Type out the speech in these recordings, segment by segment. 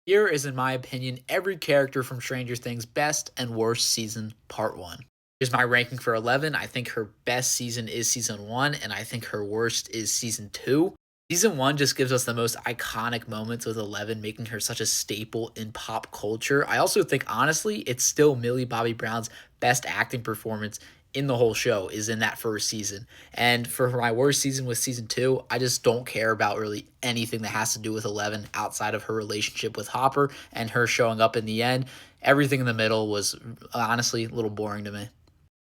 Here is, in my opinion, every character from Stranger Things best and worst season, part one. Here's my ranking for 11. I think her best season is season one, and I think her worst is season two. Season one just gives us the most iconic moments with 11, making her such a staple in pop culture. I also think, honestly, it's still Millie Bobby Brown's best acting performance in the whole show is in that first season. And for my worst season with season two, I just don't care about really anything that has to do with 11 outside of her relationship with Hopper and her showing up in the end. Everything in the middle was honestly a little boring to me.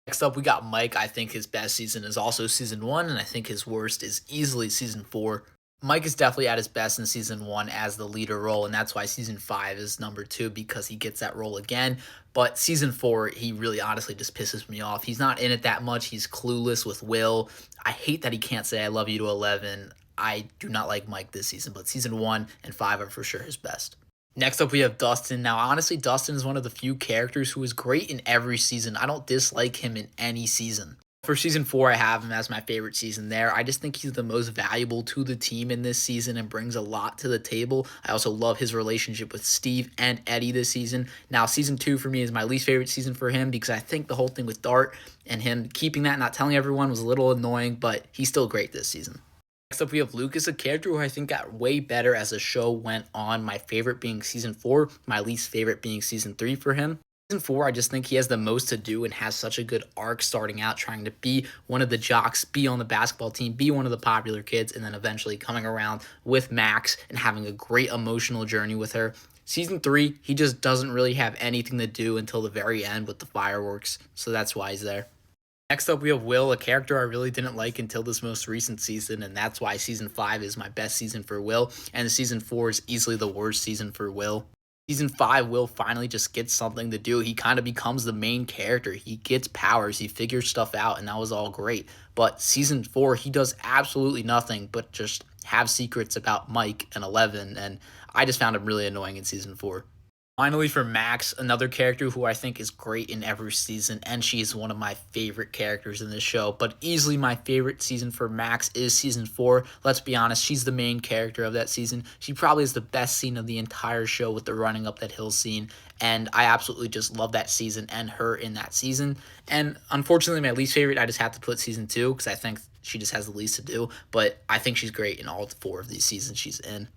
Next up, we got Mike. I think his best season is also season one, and I think his worst is easily season four. Mike is definitely at his best in season one as the leader role, and that's why season five is number two because he gets that role again. But season four, he really honestly just pisses me off. He's not in it that much. He's clueless with Will. I hate that he can't say I love you to 11. I do not like Mike this season, but season one and five are for sure his best. Next up, we have Dustin. Now, honestly, Dustin is one of the few characters who is great in every season. I don't dislike him in any season. For season four, I have him as my favorite season there. I just think he's the most valuable to the team in this season and brings a lot to the table. I also love his relationship with Steve and Eddie this season. Now, season two for me is my least favorite season for him because I think the whole thing with Dart and him keeping that, not telling everyone, was a little annoying, but he's still great this season. Next up, we have Lucas, a character who I think got way better as the show went on. My favorite being season four, my least favorite being season three for him. Season four, I just think he has the most to do and has such a good arc starting out, trying to be one of the jocks, be on the basketball team, be one of the popular kids, and then eventually coming around with Max and having a great emotional journey with her. Season three, he just doesn't really have anything to do until the very end with the fireworks, so that's why he's there. Next up, we have Will, a character I really didn't like until this most recent season, and that's why season five is my best season for Will, and season four is easily the worst season for Will. Season five, Will finally just gets something to do. He kind of becomes the main character. He gets powers, he figures stuff out, and that was all great. But season four, he does absolutely nothing but just have secrets about Mike and 11, and I just found him really annoying in season four. Finally, for Max, another character who I think is great in every season, and she is one of my favorite characters in this show. But easily my favorite season for Max is season four. Let's be honest, she's the main character of that season. She probably is the best scene of the entire show with the running up that hill scene, and I absolutely just love that season and her in that season. And unfortunately, my least favorite, I just have to put season two because I think she just has the least to do, but I think she's great in all four of these seasons she's in.